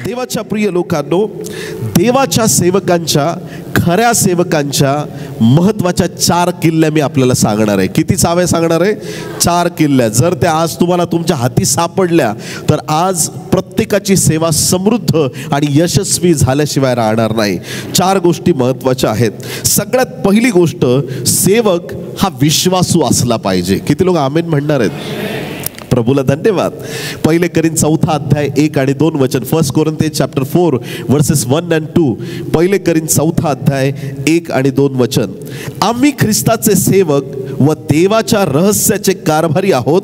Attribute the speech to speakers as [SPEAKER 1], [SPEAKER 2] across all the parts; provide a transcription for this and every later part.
[SPEAKER 1] देवाच्या प्रिय लोकांनो, देवाच्या सेवकांच्या, खऱ्या सेवकांच्या महत्त्वाच्या 4 किल्ल्या मी आपल्याला सांगणार आहे. किती चाव्या सांगणार आहे? 4 किल्ल्या. जर त्या आज तुम्हाला तुमच्या हाती सापडल्या तर आज प्रत्येकाची सेवा समृद्ध आणि यशस्वी झाल्याशिवाय राहणार नाही. 4 गोष्टी महत्त्वाच्या आहेत. सगळ्यात पहिली गोष्ट, सेवक हा विश्वासू असला पाहिजे. किती लोक आमेन म्हणणार आहेत? प्रभूला धन्यवाद. 1 कोरिंथ 4 अध्याय 1 आणि 2 वचन. 1 Corinthians chapter 4 verses 1 and 2. 1 Corinthians 4 अध्याय 1 आणि 2 वचन. आम्ही ख्रिस्ताचे सेवक व देवाच्या रहस्याचे कारभारी आहोत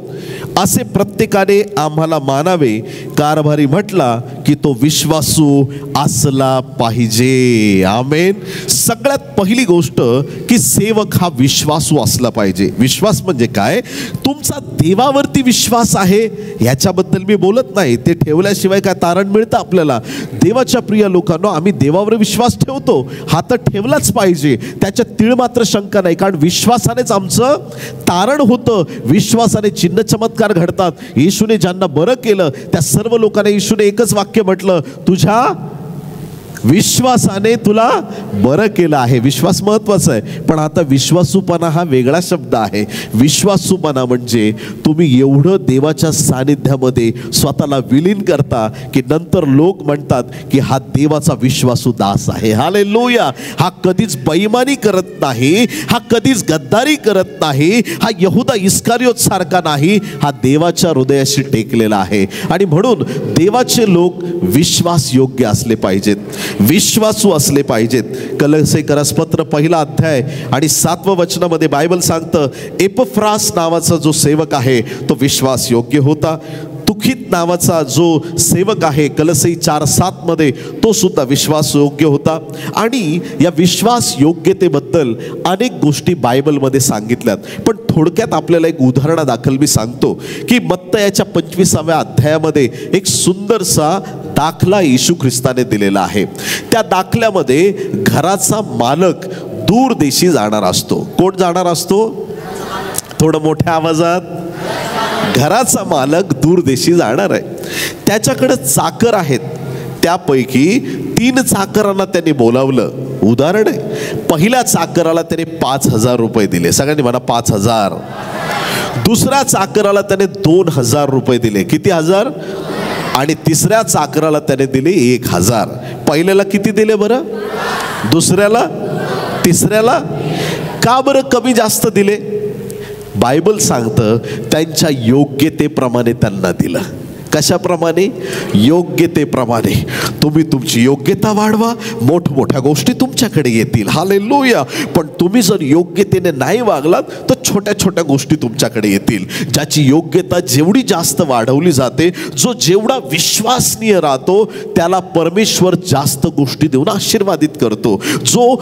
[SPEAKER 1] असे प्रत्येकाने आम्हाला मानावे. कारभारी म्हटला की तो विश्वासू असला पाहिजे. आमेन. सगळ्यात पहिली गोष्ट की सेवक हा विश्वासू असला पाहिजे. विश्वास म्हणजे काय? तुमचा देवावरती विश्वास आहे याच्याबद्दल मी बोलत नाही. ते ठेवल्याशिवाय काय तारण मिळतं आपल्याला? देवाच्या प्रिय लोकांनो, आम्ही देवावर विश्वास ठेवतो, हा तर ठेवलाच पाहिजे, त्याच्यात तीळ मात्र शंका नाही. कारण विश्वासानेच आमचं तारण होतं. विश्वासाने चिन्ह चमत्कार घडतात. येशूने ज्यांना बरं केलं त्या सर्व लोकांना येशूने एकच वाक्य म्हटलं, तुझ्या विश्वासाने तुला बरं केलं आहे. विश्वास महत्वाचा आहे. पण आता विश्वासूपणा हा वेगळा शब्द आहे. विश्वासूपणा म्हणजे तुम्ही एवढं देवाच्या सानिध्यामध्ये स्वतःला विलीन करता की नंतर लोक म्हणतात की हा देवाचा विश्वासू दास आहे. हालेलुया. हा कधीच बेईमानी करत नाही, हा कधीच गद्दारी करत नाही, हा यहुदा इस्कारियोत सारखा नाही, हा देवाच्या हृदयाशी टेकलेला आहे. आणि म्हणून देवाचे लोक विश्वास योग्य असले पाहिजेत, विश्वासू असले पाहिजेत. कलसेकरास पत्र 1 अध्याय आणि 7व्या वचनामध्ये बायबल सांगतं, एपफ्रास नावाचा जो सेवक आहे तो विश्वास योग्य होता. तुखित नावाचा जो सेवक आहे कलसी 4:7 मध्ये तो सुद्धा विश्वास योग्य होता. आणि या विश्वास योग्यतेबद्दल अनेक गोष्टी बायबलमध्ये सांगितल्यात. पण थोडक्यात आपल्याला एक उदाहरणादाखल मी सांगतो की मत्तयाच्या 25व्या अध्यायामध्ये एक सुंदरसा दाखला येशू ख्रिस्ताने दिलेला आहे. त्या दाखल्यामध्ये घराचा मालक दूर देशी जाणार असतो. कोण जाणार असतो? थोडं मोठ्या आवाजात. घराचा मालक दूर देशी जाणार आहे. त्याच्याकडे चाकर आहेत. त्यापैकी 3 चाकरांना त्यांनी बोलावलं. उदाहरण आहे, पहिल्या चाकराला त्याने 5,000 रुपये दिले. सगळ्यांनी म्हणा 5,000. दुसऱ्या चाकराला त्याने 2,000 रुपये दिले. किती हजार? आणि तिसऱ्या चाकराला त्याने दिले 1,000. पहिल्याला किती दिले बरं? दुसऱ्याला? तिसऱ्याला? का बरं कमी जास्त दिले? बायबल सांगतं त्यांच्या योग्यतेप्रमाणे त्यांना दिलं. कशाप्रमाणे? योग्यतेप्रमाणे. तुम्ही तुमची योग्यता वाढवा, मोठमोठ्या गोष्टी तुमच्याकडे येतील. हालेलुया. पण तुम्ही जर योग्यतेने नाही वागलात तर छोट्या छोट्या गोष्टी तुमच्याकडे येतील. ज्याची योग्यता जेवढी जास्त वाढवली जाते, जो जेवढा विश्वासनीय राहतो, त्याला परमेश्वर जास्त गोष्टी देऊन आशीर्वादित करतो. जो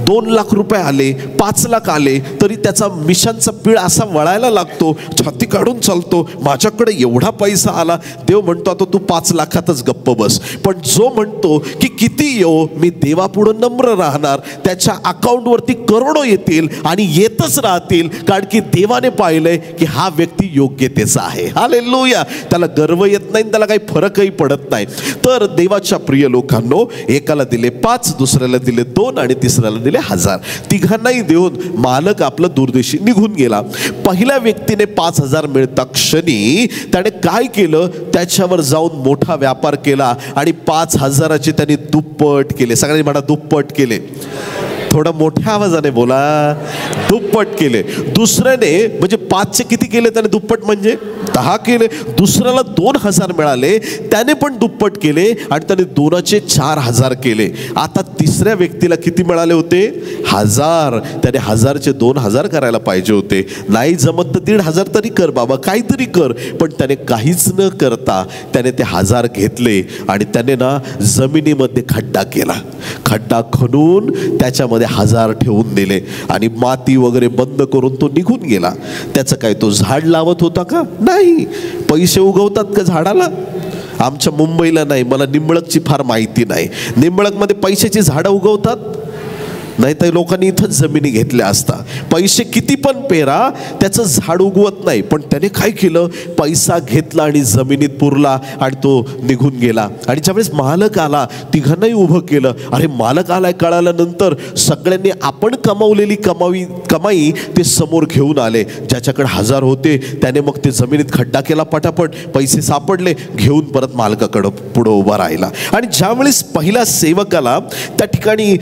[SPEAKER 1] 2 लाख रुपये आले, 5 लाख आले तरी त्याचा मिशनचा पीळ असा वळायला लागतो, छाती काढून चालतो, माझ्याकडे एवढा पैसा आला. देव म्हणतो आता तू 5 लाखातच गप्प बस. पण जो म्हणतो की किती येऊ, मी देवापुढं नम्र राहणार, त्याच्या अकाउंटवरती करोडो येतील आणि येतच राहतील. कारण की देवाने पाहिलंय की हा व्यक्ती योग्यतेचा आहे. हालेलुया. त्याला गर्व येत नाही, त्याला काही फरकही पडत नाही. तर देवाच्या प्रिय लोकांनो, एकाला दिले 5, दुसऱ्याला दिले 2 आणि तिसऱ्याला दिले 1,000. तिघांनाही देऊन मालक आपला दूरदेशी निघून गेला. पहिल्या व्यक्तीने 5,000 मिळता क्षणी त्याने काय केलं? त्याच्यावर जाऊन मोठा व्यापार केला आणि 5,000चे त्यांनी दुप्पट केले. सगळ्यांनी म्हणा दुप्पट केले. थोडं मोठ्या आवाजाने बोला. दुप्पट केले. दुसऱ्याने म्हणजे 5चे किती केले त्याने दुप्पट? म्हणजे 10 केले. दुसऱ्याला 2,000 मिळाले, त्याने पण दुप्पट केले आणि त्याने 2चे 4,000 केले. आता तिसऱ्या व्यक्तीला किती मिळाले होते? 1,000. त्याने 1,000चे 2,000 करायला पाहिजे होते. नाही जमत तर 1,500 तरी कर बाबा, काहीतरी कर. पण त्याने काहीच न करता त्याने ते 1,000 घेतले आणि त्याने ना जमिनीमध्ये खड्डा केला. खड्डा खणून त्याच्यामध्ये 1,000 ठेवून दिले आणि माती वगैरे बंद करून तो निघून गेला. त्याचं काय तो झाड लावत होता का? नाही. पैसे उगवतात का झाडाला? आमच्या मुंबईला नाही, मला निंबळकची फार माहिती नाही. निंबळकमध्ये पैशाची झाडं उगवतात? नाही तर लोकांनी इथंच जमिनी घेतल्या असता. पैसे किती पण पेरा, त्याचं झाड उगवत नाही. पण त्याने काय केलं, पैसा घेतला आणि जमिनीत पुरला आणि तो निघून गेला. आणि ज्यावेळेस मालक आला, तिघांनाही उभं केलं. अरे मालक आलाय कळाल्यानंतर सगळ्यांनी आपण कमावलेली कमाई ते समोर घेऊन आले. ज्याच्याकडे 1000 होते त्याने मग ते जमिनीत खड्डा केला, पटापट पैसे सापडले, घेऊन परत मालकाकडं पुढं उभा राहिला. आणि ज्यावेळेस पहिल्या सेवकाला त्या ठिकाणी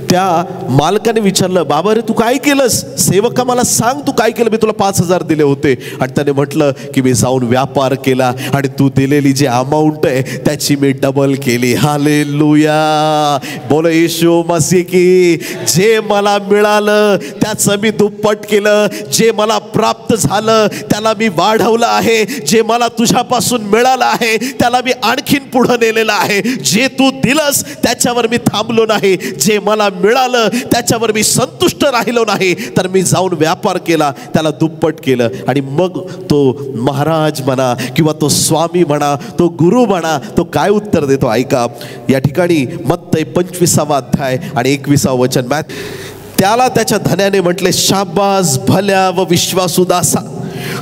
[SPEAKER 1] त्या मालकाने विचारलं, बाबा रे तू काय केलंस? सेवका मला सांग तू काय केलं, मी तुला 5000 दिले होते. आणि त्याने म्हटलं की मी जाऊन व्यापार केला आणि तू दिलेली जी अमाऊंट आहे त्याची मी डबल केली. हालेलुया, बोलो येशू मसीह की. जे मला मिळालं त्याचं मी दुप्पट केलं. जे मला प्राप्त झालं त्याला मी वाढवलं आहे. जे मला तुझ्यापासून मिळालं आहे त्याला मी आणखीन पुढं नेलेलं आहे. जे तू दिलंस त्याच्यावर मी थांबलो नाही. जे मला मिळालं त्याच्यावर मी संतुष्ट राहिलो नाही, तर मी जाऊन व्यापार केला, त्याला दुप्पट केलं. आणि मग तो महाराज म्हणा किंवा तो स्वामी म्हणा, तो गुरु म्हणा, तो काय उत्तर देतो ऐका. या ठिकाणी मत्तई 25वा अध्याय आणि 21वा वचन. त्याला त्याच्या धन्याने म्हटले, शाबास भल्या व विश्वासू दासा,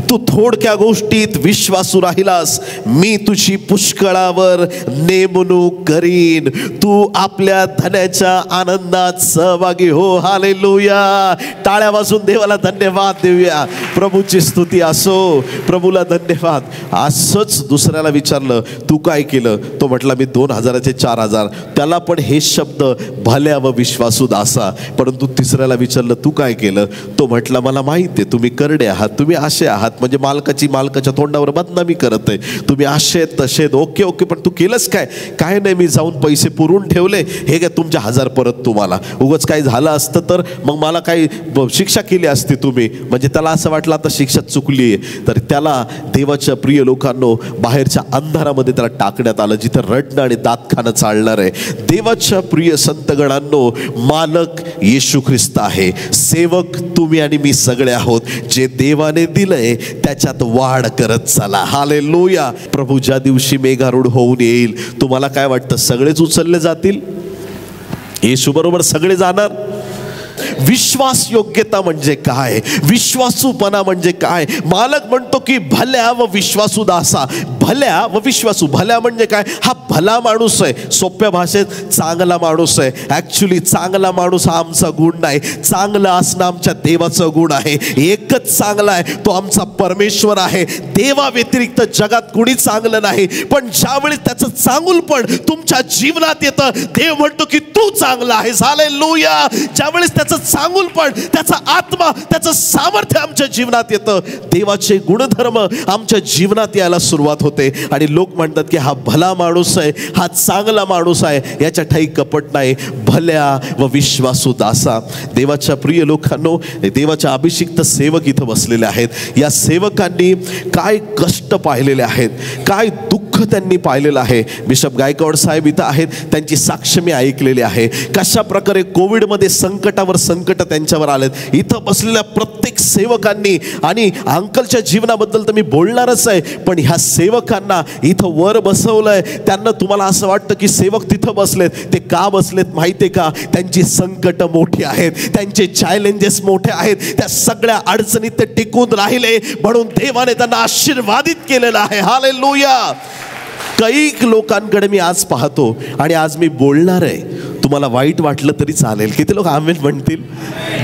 [SPEAKER 1] तू थोडक्या गोष्टीत विश्वासू राहिलास, मी तुझी पुष्कळावर नेमणूक करीन. तू आपल्या धन्याच्या आनंदात सहभागी हो. हालेलुया, टाळ्या वाजून देवाला धन्यवाद देऊया. प्रभूची स्तुती असो, प्रभूला धन्यवाद. असंच दुसऱ्याला विचारलं, तू काय केलं? तो म्हटला मी 2000चे 4000. त्याला पण हे शब्द भल्या व विश्वासू दासा. परंतु तिसऱ्याला विचारलं, तू काय केलं? तो म्हटला मला माहिती आहे, तुम्ही करडे आहात, तुम्ही असे आहात, म्हणजे मालकाच्या तोंडावर बदनामी करत आहे, तुम्ही असे तसे. ओके ओके, पण तू केलंस काय? काय नाही, मी जाऊन पैसे पुरवून ठेवले, हे काय तुमच्या 1000 परत तुम्हाला. उगाच काही झालं असतं तर मग मला काही शिक्षा केली असती तुम्ही. म्हणजे त्याला असं वाटलं आता शिक्षा चुकली आहे. तर त्याला देवाच्या प्रिय लोकांनो बाहेरच्या अंधारामध्ये त्याला टाकण्यात आलं, जिथं रडणं आणि दात खाणं चालणार आहे. देवाच्या प्रिय संतगणांनो, मालक येशू ख्रिस्त आहे, सेवक तुम्ही आणि मी सगळे आहोत. जे देवाने दिलंय त्याच्यात वाढ करत चला. हालेलुया. प्रभू ज्या दिवशी मेघारूढ होऊन येईल, तुम्हाला काय वाटतं सगळेच उचलले जातील? येशू बरोबर सगळे जाणार? विश्वास योग्यता म्हणजे काय? विश्वासूपणा म्हणजे काय? मालक म्हणतो की भल्या व विश्वासू दासा. भल्या व विश्वासू. भल्या म्हणजे काय? हा भला माणूस आहे. सोप्या भाषेत चांगला माणूस आहे. ऍक्च्युली चांगला माणूस हा आमचा गुण नाही, चांगलं असणं आमच्या देवाचा गुण आहे. एकच चांगला आहे, तो आमचा परमेश्वर आहे. देवा व्यतिरिक्त जगात कुणी चांगलं नाही. पण ज्यावेळी त्याचं चांगुलपण तुमच्या जीवनात येतं, देव म्हणतो की तू चांगला आहेस. हालेलुया. ज्यावेळेस त्याचं चांगुलपण, त्याचा आत्मा, त्याचं सामर्थ्य आमच्या जीवनात येतं, देवाचे गुणधर्म आमच्या जीवनात यायला सुरुवात होते. आणि लोक म्हणतात की हा भला माणूस आहे, हा चांगला माणूस आहे, याच्या ठाई कपट नाही. भल्या व विश्वासू दासा. देवाच्या प्रिय लोकांनो, देवाच्या अभिषिक्त सेवक इथं बसलेले आहेत. या सेवकांनी काय कष्ट पाहिलेले आहेत, काय दुःख त्यांनी पाहिलेलं आहे. बिशप गायकवाड साहेब इथं आहेत, त्यांची साक्ष मी ऐकलेली आहे. कशा प्रकारे कोविडमध्ये संकटावर संकट त्यांच्यावर आलेत. इथं बसलेल्या प्रत्येक सेवकांनी, आणि अंकलच्या जीवनाबद्दल तर मी बोलणारच आहे, पण ह्या सेवकांना इथं वर बसवलंय. त्यांना तुम्हाला असं वाटतं की सेवक तिथं बसलेत, ते का बसलेत माहिती आहे का? त्यांची संकट मोठी आहेत, त्यांचे चॅलेंजेस मोठे आहेत. त्या सगळ्या अडचणीत ते टिकून राहिले, म्हणून देवाने त्यांना आशीर्वादित केलेलं आहे. हालेलुया. कैक लोकांकडे मी आज पाहतो आणि आज मी बोलणार आहे. तुम्हाला वाईट वाटलं तरी चालेल. किती लोक आमेन म्हणतील?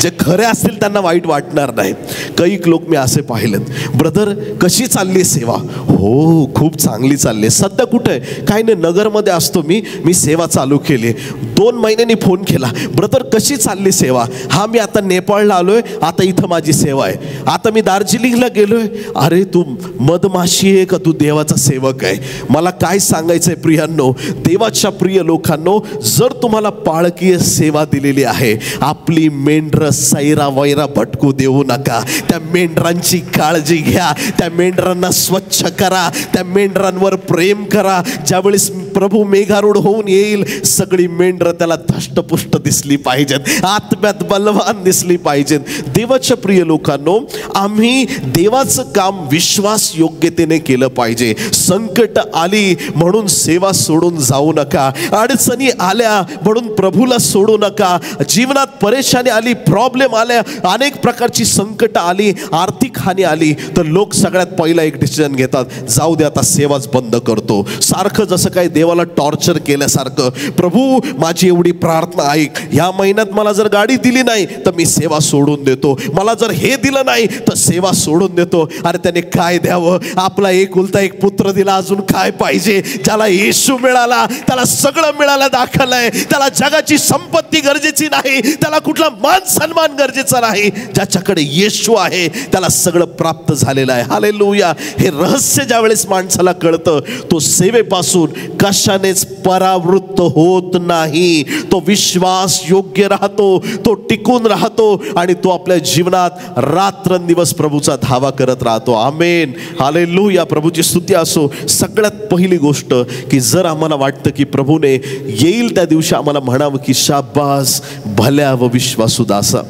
[SPEAKER 1] जे खरे असतील त्यांना वाईट वाटणार नाही. कैक लोक मी असे पाहिलेत, ब्रदर कशी चालली सेवा? हो खूप चांगली चालली. सध्या कुठे आहे? काय नाही, नगरमध्ये असतो मी सेवा चालू केली. 2 महिन्यांनी फोन केला, ब्रदर कशी चालली सेवा? हा मी आता नेपाळला आलोय, आता इथं माझी सेवा आहे. आता मी दार्जिलिंगला गेलोय. अरे तू मधमाशी आहे का तू देवाचा सेवक आहे? मला काय सांगायचंय प्रियांनो, देवाच्या प्रिय लोकांनो, जर तुम्हाला पाळकीय सेवा दिलेली आहे, आपली मेंढरं सैरा वैरा भटकू देऊ नका. त्या मेंढरांची काळजी घ्या, त्या मेंढरांना स्वच्छ करा, त्या मेंढरांवर प्रेम करा. ज्यावेळेस प्रभू मेघारूढ होऊन येईल, सगळी मेंढरं त्याला धष्टपुष्ट दिसली पाहिजेत, आत्म्यात बलवान दिसली पाहिजेत. देवाच्या प्रिय लोकांनो, आम्ही देवाचं काम विश्वास योग्यतेने केलं पाहिजे. संकट आली म्हणून सेवा सोडून जाऊ नका. अडचणी आल्या म्हणून प्रभूला सोडू नका. जीवनात परेशानी आली, प्रॉब्लेम आल्या, अनेक प्रकारची संकट आली, आर्थिक हानी आली, तर लोक सगळ्यात पहिला एक डिसिजन घेतात, जाऊ दे आता सेवाच बंद करतो. सारखं जसं काही देवाला टॉर्चर केल्यासारखं, प्रभू माझी एवढी प्रार्थना ऐक, ह्या महिन्यात मला जर गाडी दिली नाही तर मी सेवा सोडून देतो, मला जर हे दिलं नाही तर सेवा सोडून देतो. अरे त्याने काय द्यावं? आपला एकुलता एक पुत्र दिला, अजून काय पाहिजे? ज्याला येशू मिळाला त्याला सगळं मिळालं दाखलंय. त्याला जगाची संपत्ती गरजेची नाही, त्याला कुठला मान सन्मान गरजेचा नाही. ज्याच्याकडे येशू आहे त्याला सगळं प्राप्त झालेलं आहे. हालेलुया. हे रहस्य ज्या वेळेस माणसाला कळतं, तो सेवेपासून कशानेच परावृत्त होत नाही. तो विश्वास योग्य राहतो, तो टिकून राहतो आणि तो आपल्या जीवनात रात्रंदिवस प्रभूचा धावा करत राहतो. आमेन. हालेलुया. प्रभूची स्तुती असो. सगळ्यात पहिली गोष्ट की जर आम्हाला वाटतं की प्रभूने येईल त्या दिवशी आम्हाला म्हणावं की शाबास भल्या व विश्वासू दासा.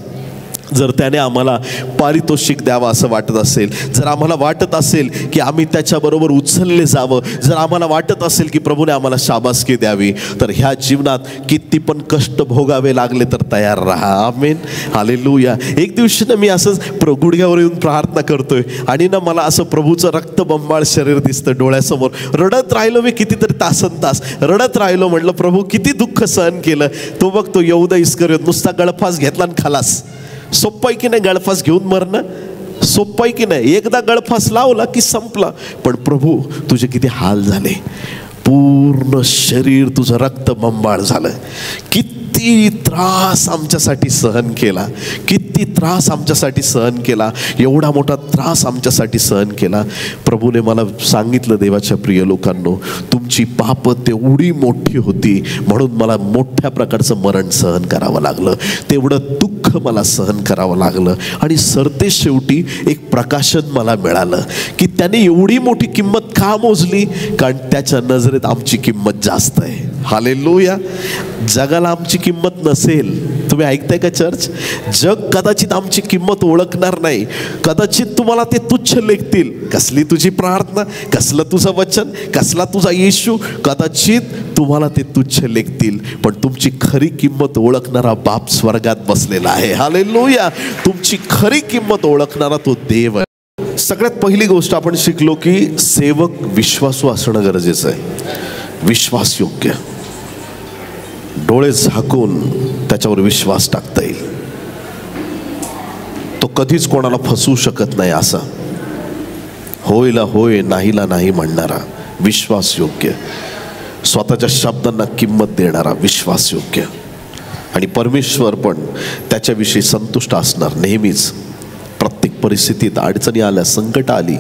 [SPEAKER 1] जर त्याने आम्हाला पारितोषिक द्यावं असं वाटत असेल, जर आम्हाला वाटत असेल की आम्ही त्याच्याबरोबर उचलले जावं, जर आम्हाला वाटत असेल की प्रभूने आम्हाला शाबासकी द्यावी, तर ह्या जीवनात किती पण कष्ट भोगावे लागले तर तयार राहा. आमेन. हालेलुया. एक दिवशी ना मी असंच गुडघ्यावर येऊन प्रार्थना करतोय आणि ना मला असं प्रभूचं रक्तबंबाळ शरीर दिसतं डोळ्यासमोर. रडत राहिलो मी कितीतरी तासनतास रडत राहिलो. म्हटलं प्रभू किती दुःख सहन केलं. तो बघ तो यहूदा इस्करियोत नुसता गळफास घेतला आणि खलास. सोपं आहे की नाही गळफास घेऊन मरणं? सोपं आहे की नाही? एकदा गळफास लावला की संपला. पण प्रभू तुझे किती हाल झाले, पूर्ण शरीर तुझं रक्तबंबाळ झालं. किती त्रास आमच्यासाठी सहन केला, किती त्रास आमच्यासाठी सहन केला, एवढा मोठा त्रास आमच्यासाठी सहन केला. प्रभूने मला सांगितलं, देवाच्या प्रिय लोकांनो, तुमची पापं तेवढी मोठी होती म्हणून मला मोठ्या प्रकारचं मरण सहन करावं लागलं, तेवढं दुःख मला सहन करावं लागलं. आणि सरते शेवटी एक प्रकाशन मला मिळालं की त्याने एवढी मोठी किंमत का मोजली? कारण त्याच्या नजरेत आमची किंमत जास्त आहे. हालेलुया. जगाला आमची किंमत नसेल. तुम्ही ऐकताय का चर्च? जग कदाचित आमची किंमत ओळखणार नाही. कदाचित तुम्हाला ते तुच्छ लेखतील. कसली तुझी प्रार्थना, कसलं तुझं वचन, कसला तुझा येशू, कदाचित तुम्हाला ते तुच्छ लेखतील. पण तुमची खरी किंमत ओळखणारा बाप स्वर्गात बसलेला आहे. हालेलुया. तुमची खरी किंमत ओळखणारा तो देव आहे. सगळ्यात पहिली गोष्ट आपण शिकलो की सेवक विश्वासू असणं गरजेचं आहे. विश्वास योग्य, डोळे झाकून त्याच्यावर विश्वास टाकता येईल. तो कधीच कोणाला फसवू शकत नाही. असा होयला होय, नाहीला नाही म्हणणारा, विश्वास योग्य, स्वतःच्या शब्दांना किंमत देणारा, विश्वास योग्य. आणि परमेश्वर पण त्याच्याविषयी संतुष्ट असणार नेहमीच. प्रत्येक परिस्थितीत अडचणी आल्या, संकट आली,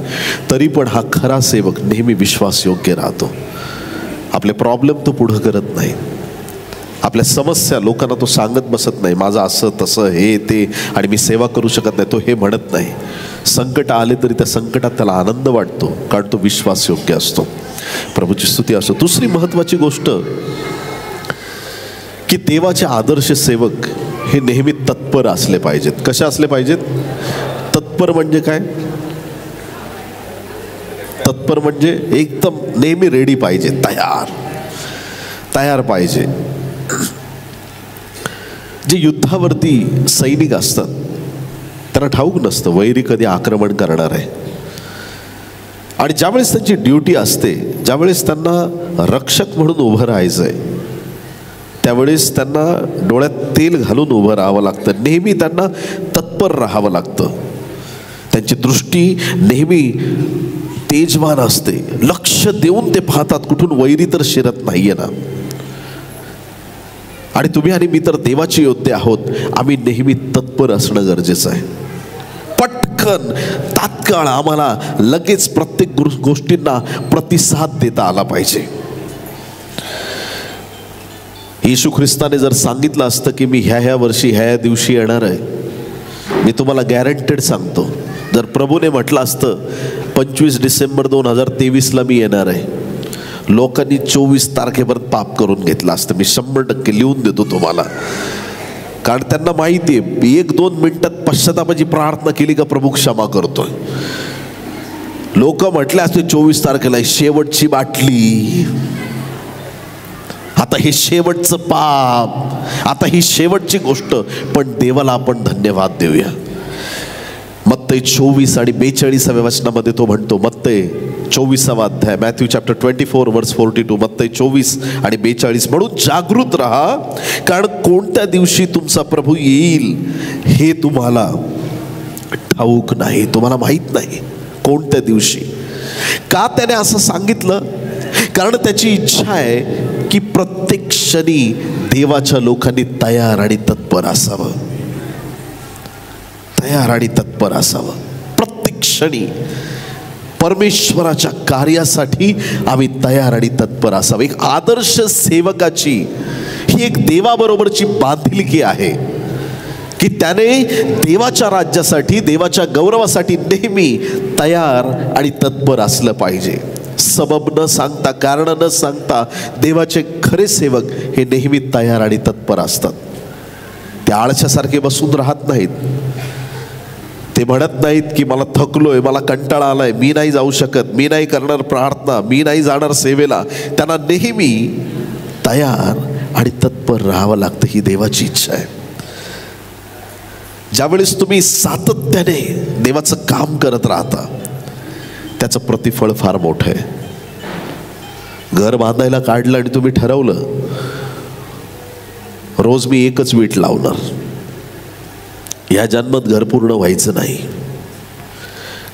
[SPEAKER 1] तरी पण हा खरा सेवक नेहमी विश्वास योग्य राहतो. आपले प्रॉब्लेम तो पुढं करत नाही. आपल्या समस्या लोकांना तो सांगत बसत नाही, माझं असं तसं हे ते आणि मी सेवा करू शकत नाही, तो हे म्हणत नाही. संकट आले तरी त्या संकटात त्याला आनंद वाटतो, कारण तो विश्वास योग्य असतो. प्रभूची स्तुती असो. दुसरी महत्त्वाची गोष्ट की देवाचे आदर्श सेवक हे नेहमी तत्पर असले पाहिजेत. कशा असले पाहिजेत? तत्पर म्हणजे काय? तत्पर म्हणजे एकदम नेहमी रेडी पाहिजे, तयार पाहिजे. जे युद्धावरती सैनिक असतात त्यांना ठाऊक नसतं वैरी कधी आक्रमण करणार आहे. आणि ज्यावेळेस त्यांची ड्युटी असते, ज्यावेळेस त्यांना रक्षक म्हणून उभं राहायचं आहे, त्यावेळेस त्यांना डोळ्यात तेल घालून उभं राहावं लागतं. नेहमी त्यांना तत्पर राहावं लागतं. त्यांची दृष्टी नेहमी तेजवान असते, लक्ष देऊन ते पाहतात, कुठून वैरी तर शिरत नाहीये ना. आणि तुम्ही आणि मी तर देवाचे योद्धे आहोत. आम्ही नेहमी तत्पर असणं गरजेचं आहे. पटकन तात्काळ आम्हाला लगेच प्रत्येक गोष्टींना प्रतिसाद देता आला पाहिजे. येशू ख्रिस्ताने जर सांगितलं असतं की मी ह्या वर्षी ह्या दिवशी येणार आहे, मी तुम्हाला गॅरंटेड सांगतो, जर प्रभूने म्हटलं असतं 25 डिसेंबर 2023ला मी येणार आहे, लोकांनी 24 तारखेपर्यंत पाप करून घेतलं असतं. मी 100% लिहून देतो तुम्हाला. कारण त्यांना माहिती आहे 1-2 मिनिटात पश्चातापाची प्रार्थना केली का प्रभू क्षमा करतोय. लोक म्हटले असते 24 तारखेला शेवटची बाटली, आता हे शेवटचं पाप, आता ही शेवटची गोष्ट. पण देवाला आपण धन्यवाद देऊया. मत्तई 24 आणि 42व्या वचनामध्ये तो म्हणतो, मत्तई 24वा अध्याय, मॅथ्यू चॅप्टर 24 वर्स 42, मत्तई 24 आणि 42, म्हणून जागृत राहा, कारण कोणत्या दिवशी तुमचा प्रभू येईल हे तुम्हाला ठाऊक नाही. तुम्हाला माहित नाही कोणत्या दिवशी. का त्याने असं सांगितलं? कारण त्याची इच्छा आहे की प्रत्येक क्षणी देवाच्या लोकांनी तयार आणि तत्पर असावं. तयार आणि तत्पर असावं. प्रत्येक क्षणी परमेश्वराच्या कार्यासाठी आम्ही तयार आणि तत्पर असावं. एक आदर्श सेवकाची ही एक देवाबरोबरची बांधिलकी आहे की त्याने देवाच्या राज्यासाठी, देवाच्या गौरवासाठी नेहमी तयार आणि तत्पर असलं पाहिजे. सबब न सांगता, कारण न सांगता देवाचे खरे सेवक हे नेहमी तयार आणि तत्पर असतात. ते आळशासारखे बसून राहत नाहीत. ते म्हणत नाहीत की मला थकलोय, मला कंटाळा आलाय, मी नाही जाऊ शकत, मी नाही करणार प्रार्थना, मी नाही जाणार सेवेला. त्यांना नेहमी तयार आणि तत्पर राहावं लागतं. ही देवाची इच्छा आहे. ज्यावेळेस तुम्ही सातत्याने देवाचं काम करत राहता त्याचं प्रतिफळ फार मोठं आहे. घर बांधायला काढलं आणि तुम्ही ठरवलं रोज मी एकच वीट लावणार, या जन्मात घर पूर्ण व्हायचं नाही.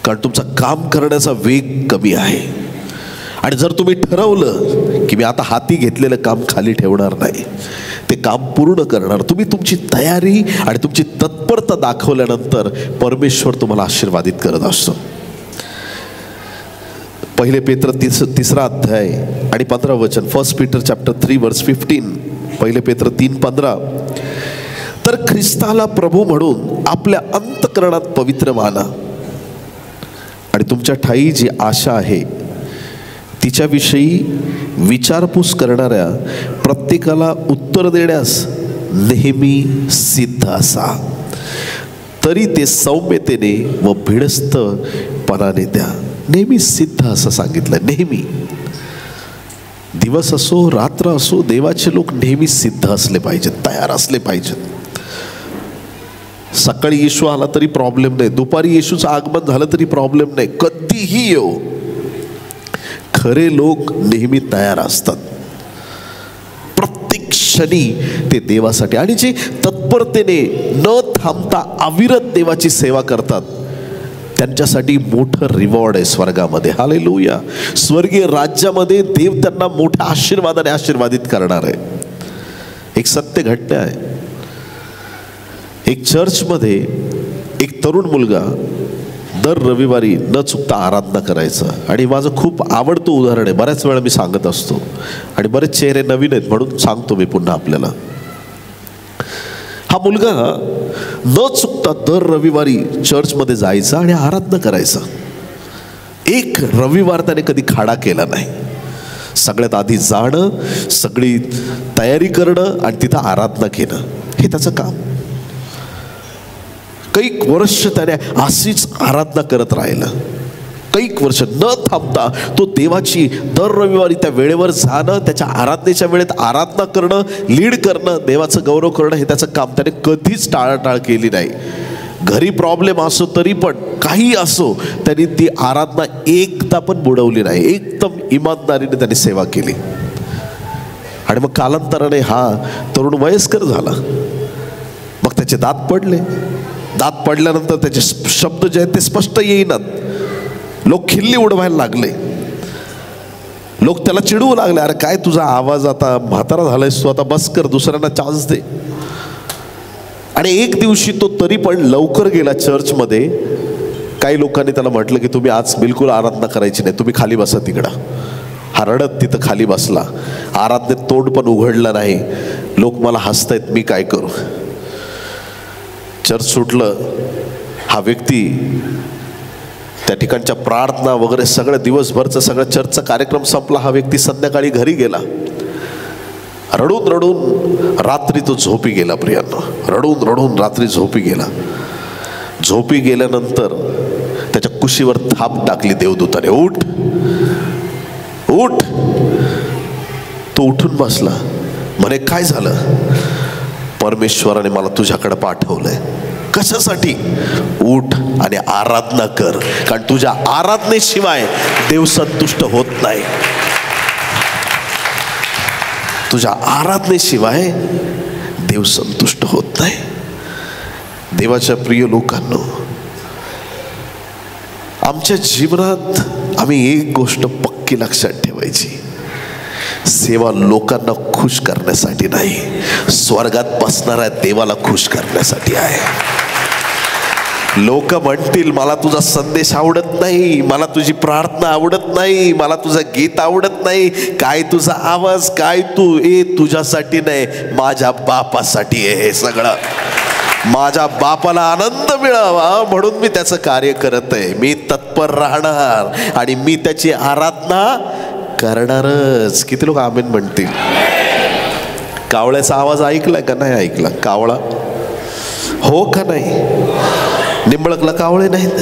[SPEAKER 1] कारण तुमचा काम करण्याचा वेग कमी आहे. आणि जर तुम्ही ठरवलं की मी आता हाती घेतलेलं काम खाली ठेवणार नाही, ते काम पूर्ण करणार, तुम्ही तुमची तयारी आणि तुमची तत्परता दाखवल्यानंतर परमेश्वर तुम्हाला आशीर्वादित करत असतो. 1 पेत्र 3 अध्याय आणि 15 वचन, 1 पीटर चॅप्टर 3 वर्स 15, 1 पेत्र 3:15, तर ख्रिस्ताला प्रभू म्हणून आपल्या अंतःकरणात पवित्र माना आणि तुमच्या ठायी जी आशा आहे तिच्याविषयी विचारपूस करणाऱ्या प्रत्येकाला उत्तर देण्यास नेहमी सिद्ध असा. तरी ते सौम्यतेने व भिडस्तपणाने द्या. नेहमी सिद्ध असं सांगितलं. नेहमी, दिवस असो रात्र असो, देवाचे लोक नेहमी सिद्ध असले पाहिजेत, तयार असले पाहिजेत. सकाळी येशू आला तरी प्रॉब्लेम नाही, दुपारी येशूचं आगमन झालं तरी प्रॉब्लेम नाही, कधीही येऊ. खरे लोक नेहमी तयार असतात. प्रत्येक क्षणी ते देवासाठी, आणि जे तत्परतेने न थांबता अविरत देवाची सेवा करतात त्यांच्यासाठी मोठं रिवॉर्ड आहे स्वर्गामध्ये. हालेलुया. स्वर्गीय राज्यामध्ये देव त्यांना मोठ्या आशीर्वादाने आशीर्वादित करणार आहे. एक सत्य घटना आहे. एक चर्चमध्ये एक तरुण मुलगा दर रविवारी न चुकता आराधना करायचा. आणि माझं खूप आवडतं उदाहरण आहे, बऱ्याच वेळा मी सांगत असतो आणि बरेच चेहरे नवीन आहेत म्हणून सांगतो मी पुन्हा आपल्याला. हा मुलगा न चुकता दर रविवारी चर्चमध्ये जायचा आणि आराधना करायचा. एक रविवार त्याने कधी खाडा केला नाही. सगळ्यात आधी जाणं, सगळी तयारी करणं आणि तिथं आराधना घेणं, हे त्याचं काम. कैक वर्ष त्याने अशीच आराधना करत राहिला. कैक वर्ष न थांबता तो देवाची दर रविवारी त्या वेळेवर जाणं, त्याच्या आराधनेच्या वेळेत आराधना करणं, लीड करणं, देवाचं गौरव करणं, हे त्याचं काम. त्याने कधीच टाळाटाळ केली नाही. घरी प्रॉब्लेम असो तरी पण, काही असो, त्यांनी ती आराधना एकदा पण बुडवली नाही. एकदम इमानदारीने त्यांनी सेवा केली. आणि मग कालांतराने हा तरुण वयस्कर झाला. मग त्याचे दात पडले. दात पडल्यानंतर त्याचे शब्द जे आहेत ते स्पष्ट येईनात. लोक खिल्ली उडवायला लागले. लोक त्याला चिडवू लागले, अरे काय तुझा आवाज, आता म्हातारा झालायस तू, आता बस कर, दुसऱ्यांना चान्स दे. आणि एक दिवशी तो तरी पण लवकर गेला चर्चमध्ये. काही लोकांनी त्याला म्हटलं की तुम्ही आज बिलकुल आराधना करायची नाही, तुम्ही खाली बसा तिकडं. हा रडत तिथं खाली बसला. आराधनेत तोंड पण उघडलं नाही. लोक मला हसतायत, मी काय करू. चर्च सुटलं. हा व्यक्ती त्या ठिकाणच्या प्रार्थना वगैरे सगळं दिवसभरचं सगळं चर्चचा कार्यक्रम संपला. हा व्यक्ती संध्याकाळी घरी गेला. रडून रडून रात्री तो झोपी गेला. प्रियांनो, रडून रडून रात्री झोपी गेला. झोपी गेल्यानंतर त्याच्या कुशीवर थाप टाकली देवदूताने. उठ उठ. तो उठून बसला. म्हणे काय झालं? परमेश्वराने मला तुझ्याकडे पाठवलंय. कशासाठी? उठ आणि आराधना कर, कारण तुझ्या आराधनेशिवाय देव संतुष्ट होत नाही. तुझ्या आराधनेशिवाय देव संतुष्ट होत नाही. देवाच्या प्रिय लोकांनो, आमच्या जीवनात आम्ही एक गोष्ट पक्की लक्षात ठेवायची. सेवा लोकांना खुश करण्यासाठी नाही, स्वर्गात बसणाऱ्या देवाला खुश करण्यासाठी आहे. लोक म्हणतील मला तुझा संदेश आवडत नाही, मला तुझी प्रार्थना आवडत नाही, मला तुझं गीत आवडत नाही, काय तुझा आवाज, काय तू. तुझ्यासाठी नाही, माझ्या बापासाठी आहे हे सगळं. माझ्या बापाला आनंद मिळावा म्हणून मी त्याचं कार्य करत आहे. मी तत्पर राहणार आणि मी त्याची आराधना करणारच. किती लोक आमेन म्हणतील? कावळ्याचा आवाज ऐकलाय का नाही ऐकला? कावळा हो का नाही? निंबळकला कावळे नाहीत.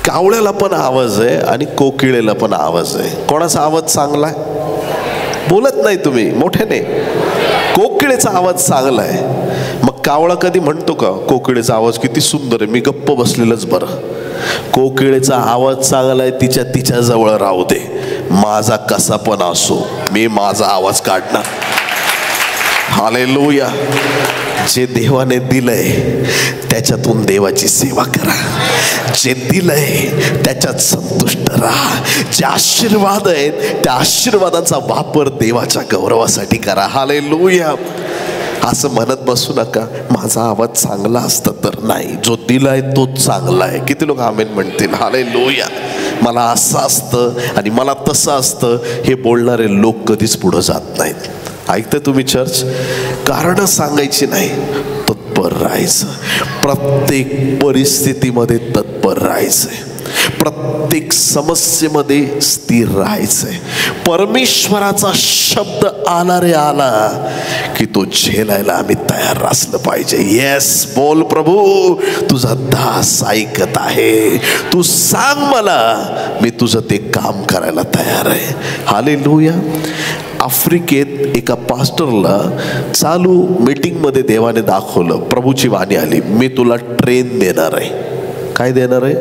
[SPEAKER 1] कावळ्याला पण आवाज आहे आणि कोकिळेला पण आवाज आहे. कोणाचा आवाज चांगला आहे? बोलत नाही तुम्ही मोठ्याने. कोकिळेचा आवाज चांगला आहे. मग कावळा कधी म्हणतो का कोकिळेचा आवाज किती सुंदर आहे, मी गप्प बसलेलंच बरं? कोकिळेचा आवाज चांगला आहे, तिच्या जवळ राहू दे, माझा कसा पण असो, मी माझा आवाज काढणार. हालेलुया. जे देवाने दिलंय त्याच्यातून देवाची सेवा करा. जे दिलंय त्याच्यात संतुष्ट राहा. जे आशीर्वाद आहेत त्या आशीर्वादाचा वापर देवाच्या गौरवासाठी करा. हालेलुया. असं म्हणत बसू नका माझा आवाज चांगला असतं तर. नाही, जो दिलाय तोच चांगला आहे. किती लोक आमेन म्हणतील? हालेलुया. मला असं असतं आणि मला तसं असतं हे बोलणारे लोक कधीच पुढं जात नाहीत. ऐकतं तुम्ही चर्च? कारण सांगायची नाही, तत्पर राहायचं. प्रत्येक परिस्थितीमध्ये तत्पर राहायचंय. प्रत्येक समस्येमध्ये स्थिर राहायचंय. परमेश्वराचा शब्द आला रे आला की तो झेलायला आम्ही तयार असलं पाहिजे. येस, बोल प्रभू, तुझा दास ऐकत आहे, तू सांग मला, मी तुझं ते काम करायला तयार आहे. हालेलुया. आफ्रिकेत एका पास्टरला चालू मीटिंगमध्ये देवाने दाखवलं, प्रभूची वाणी आली, मी तुला ट्रेन देणार आहे. काय देणार आहे?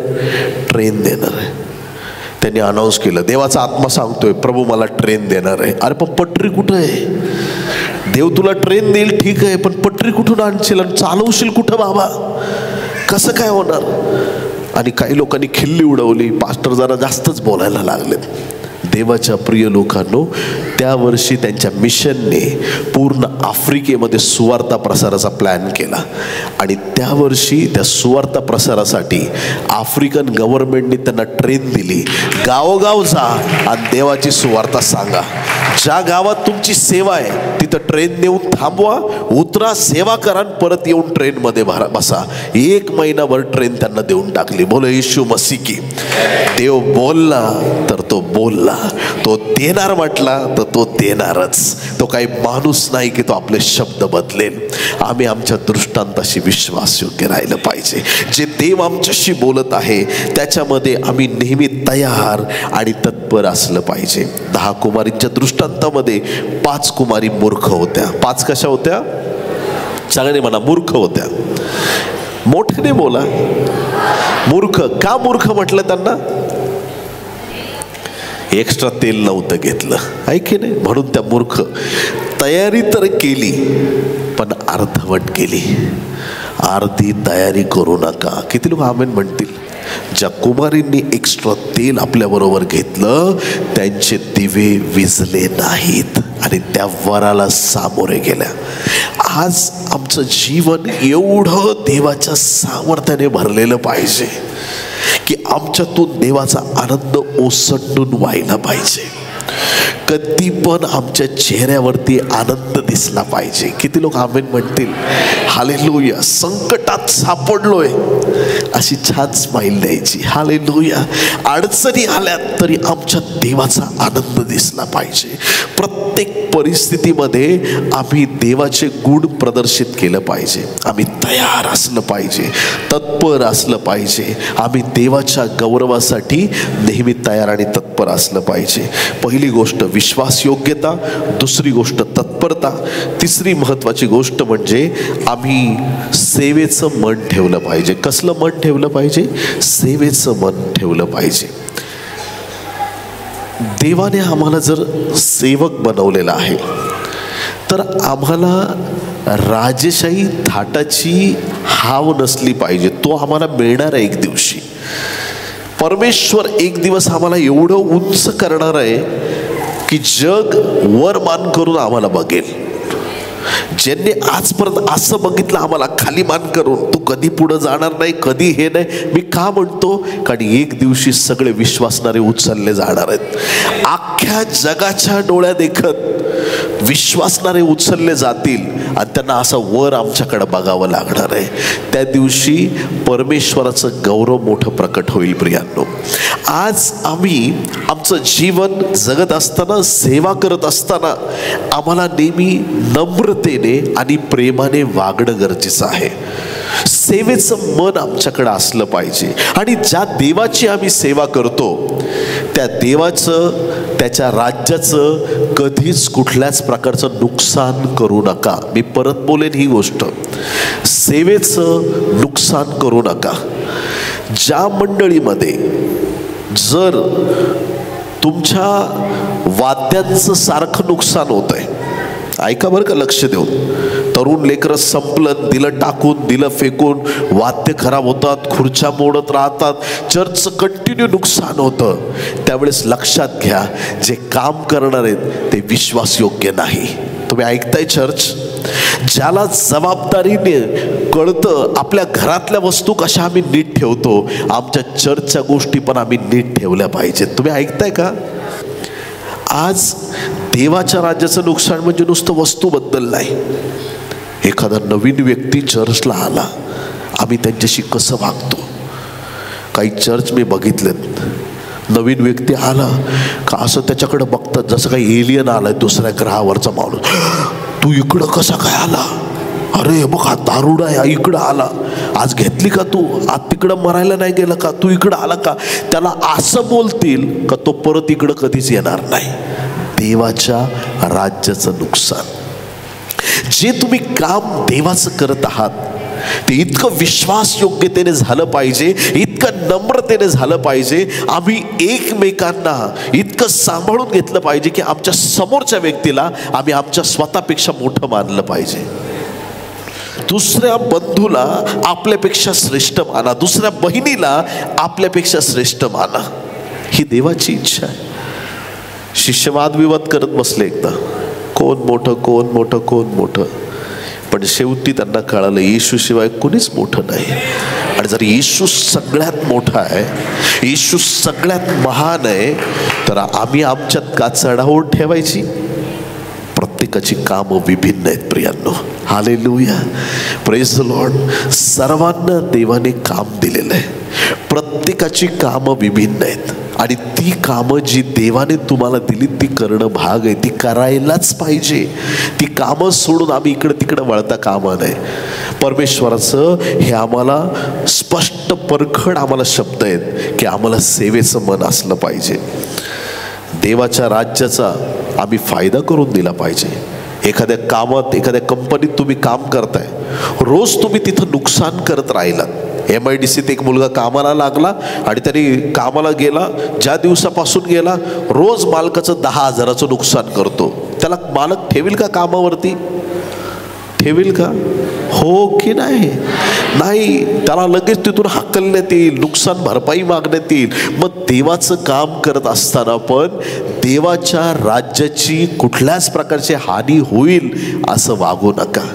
[SPEAKER 1] ट्रेन देणार आहे. त्यांनी अनाऊन्स केलं. देवाचा आत्मा सांगतोय प्रभू मला ट्रेन देणार आहे. अरे पण पटरी कुठं आहे? देव तुला ट्रेन देईल ठीक आहे, पण पटरी कुठून आणशील आणि चालवशील कुठं बाबा? कसं काय होणार? आणि काही लोकांनी खिल्ली उडवली. पास्टर जरा जास्तच बोलायला लागलेत. देवाच्या प्रिय लोकांनो, त्या वर्षी त्यांच्या मिशनने पूर्ण आफ्रिकेमध्ये सुवार्ता प्रसाराचा प्लॅन केला आणि त्या वर्षी त्या सुवार्ता प्रसारासाठी आफ्रिकन गव्हर्नमेंटने त्यांना ट्रेन दिली. गावोगाव जा आणि देवाची सुवार्ता सांगा. ज्या गावात तुमची सेवा आहे तिथं ट्रेन नेऊन थांबवा, उतरा, सेवा करा, परत येऊन ट्रेनमध्ये बसा. 1 महिनाभर ट्रेन त्यांना देऊन टाकली. बोलो येशू मसीह की. देव बोलला तर तो बोलला, तो देणार म्हटला तर तो देणारच. तो काही माणूस नाही की तो आपले शब्द बदलेल. आम्ही आमच्या दृष्टांताशी विश्वासयोग्य राहिलं पाहिजे. जे देव आमच्याशी बोलत आहे त्याच्यामध्ये आम्ही नेहमी तयार आणि तत्पर असलं पाहिजे. 10 कुमारींच्या दृष्टांतामध्ये 5 कुमारी मूर्ख होत्या. 5 कशा होत्या? सगळे म्हणा, मूर्ख होत्या. मोठ्याने बोला. मूर्ख का मूर्ख म्हटलं त्यांना? एक्स्ट्रा तेल नव्हतं घेतलं, ऐके नाही, म्हणून त्या मूर्ख. तयारी तर केली पण अर्धवट केली. अर्धी तयारी करू नका. किती लोक आमेन म्हणतील? ज्या कुमारींनी एक्स्ट्रा तेल आपल्याबरोबर घेतलं त्यांचे दिवे विझले नाहीत आणि त्या वराला सामोरे गेल्या. आज आमचं जीवन एवढं देवाच्या सामर्थ्याने भरलेलं पाहिजे की आमच्यातून देवाचा आनंद ओसंडून व्हायला पाहिजे. कधी पण आमच्या चेहऱ्यावरती आनंद दिसला पाहिजे. किती लोक आमेन म्हणतील? हालेलुया. संकटात सापडलोय अशी छान स्माईल द्यायची. हालेलुया. अडचणी आल्या तरी आमच्या देवाचा आनंद दिसला पाहिजे. प्रत्येक परिस्थितीमध्ये आम्ही देवाचे गुण प्रदर्शित केलं पाहिजे. आम्ही तयार असलं पाहिजे, तत्पर असलं पाहिजे. आम्ही देवाच्या गौरवासाठी नेहमी तयार आणि तत्पर असलं पाहिजे. पहिली गोष्ट विश्वासयोग्यता, दुसरी गोष्ट तत्परता, तिसरी महत्वाची गोष्ट म्हणजे आम्ही सेवेचं मन ठेवलं पाहिजे. कसलं मन ठेवलं पाहिजे? सेवेचं मन ठेवलं पाहिजे. देवाने आम्हाला जर सेवक बनवलेलं आहे तर आम्हाला राजेशाही थाटाची हाव नसली पाहिजे. तो आम्हाला मिळणार आहे एक दिवशी. परमेश्वर एक दिवस आम्हाला एवढं उंच करणार आहे की जग वर मान करून आम्हाला बघेल. ज्यांनी आजपर्यंत असं बघितलं आम्हाला खाली मान करून, तू कधी पुढे जाणार नाही, कधी हे नाही. मी का म्हणतो? कारण एक दिवशी सगळे विश्वासणारे उचलले जाणार आहेत. अख्ख्या जगाच्या डोळ्या देखत विश्वासणारे उचलले जातील आणि त्यांना असं वर आमच्याकडे बघावं लागणार आहे. त्या दिवशी परमेश्वराचं गौरव मोठं प्रकट होईल. प्रियांनो, आज आम्ही आमचं जीवन जगत असताना, सेवा करत असताना आम्हाला नेहमी नम्रतेने आणि प्रेमाने वागणं गरजेचं आहे. सेवेचं मन आमच्याकडे असलं पाहिजे. आणि ज्या देवाची आम्ही सेवा करतो त्या देवाचं, त्याच्या राज्याचं कधीच कुठल्याच प्रकारचं नुकसान करू नका. मी परत बोलेन ही गोष्ट, सेवेचं नुकसान करू नका. ज्या मंडळीमध्ये जर तुमच्या वाद्यांचं सारखं नुकसान होत आहे, ऐका बरं का लक्ष देऊन, तरुण लेकरं संपलं, दिलं टाकून, दिलं फेकून, वाद्य खराब होतात, खुर्च्या मोडत राहतात, चर्चचं कंटिन्यू नुकसान होतं, त्यावेळेस लक्षात घ्या जे काम करणार आहेत ते विश्वासयोग्य नाही. तुम्ही ऐकताय चर्च? ज्याला जबाबदारीने कळतं आपल्या घरातल्या वस्तू कशा आम्ही नीट ठेवतो, आमच्या चर्चच्या गोष्टी पण आम्ही नीट ठेवल्या पाहिजेत. तुम्ही ऐकताय का? आज देवाच्या राज्याचं नुकसान म्हणजे नुसतं वस्तूबद्दल नाही. एखादा नवीन व्यक्ती चर्चला आला, आम्ही त्यांच्याशी कसं वागतो. काही चर्च मी बघितलेत, नवीन व्यक्ती आला का असं त्याच्याकडे बघतात जसं काही एलियन आलाय, दुसऱ्या ग्रहावरचा माणूस. तू इकडं कसा काय आला? अरे बघ हा दारुडा आहे, इकडं आला. आज घेतली का तू? आज तिकडं मरायला नाही गेलं का? तू इकडं आला का? त्याला असं बोलतील का तो परत इकडं कधीच येणार नाही. देवाच्या राज्याचं नुकसान. जे तुम्ही काम देवाचं करत आहात ते इतकं विश्वासयोग्यतेने झालं पाहिजे, इतकं नम्रतेने झालं पाहिजे. आम्ही एकमेकांना इतकं सांभाळून घेतलं पाहिजे की आमच्या समोरच्या व्यक्तीला आम्ही आमच्या स्वतःपेक्षा मोठं मानलं पाहिजे. दुसऱ्या बंधूला आपल्यापेक्षा श्रेष्ठ माना, दुसऱ्या बहिणीला आपल्यापेक्षा श्रेष्ठ माना. ही देवाची इच्छा आहे. शिष्य वादविवाद करत बसले एकदा, कोण मोठं, कोण मोठं, कोण मोठं. पण शेवटी त्यांना कळालं येशू शिवाय कोणीच मोठं नाही. आणि जर येशू सगळ्यात मोठा आहे, येशू सगळ्यात महान आहे, तर आम्ही आमच्यात का चढावून ठेवायची? प्रत्येकाची कामं विभिन्न आहेत प्रियांनो. Hallelujah, praise the lord. सर्वांना देवाने काम दिलेलं आहे. प्रत्येकाची कामं विभिन्न आहेत आणि ती कामं जी देवाने तुम्हाला दिली ती करणं भाग आहे. ती करायलाच पाहिजे. ती कामं सोडून आम्ही इकडं तिकडं वळता कामा नये. परमेश्वराचं हे आम्हाला स्पष्ट परखड आम्हाला शब्द आहेत की आम्हाला सेवेचं मन असलं पाहिजे. देवाच्या राज्याचा आम्ही फायदा करून दिला पाहिजे. एखाद्या कामात, एखाद्या कंपनीत तुम्ही काम करताय, रोज तुम्ही तिथं नुकसान करत राहिलात. MIDCत एक मुलगा कामाला लागला आणि त्याने कामाला गेला, ज्या दिवसापासून गेला रोज मालकाचं 10,000चं नुकसान करतो. त्याला मालक ठेवील का कामावरती? ठेवील का? हो की नाही? नाही. त्याला लगेच तिथून हाकलण्यात येईल, नुकसान भरपाई मागण्यात येईल. मग देवाचं काम करत असताना पण देवाच्या राज्याची कुठल्याच प्रकारची हानी होईल असं वागू नका.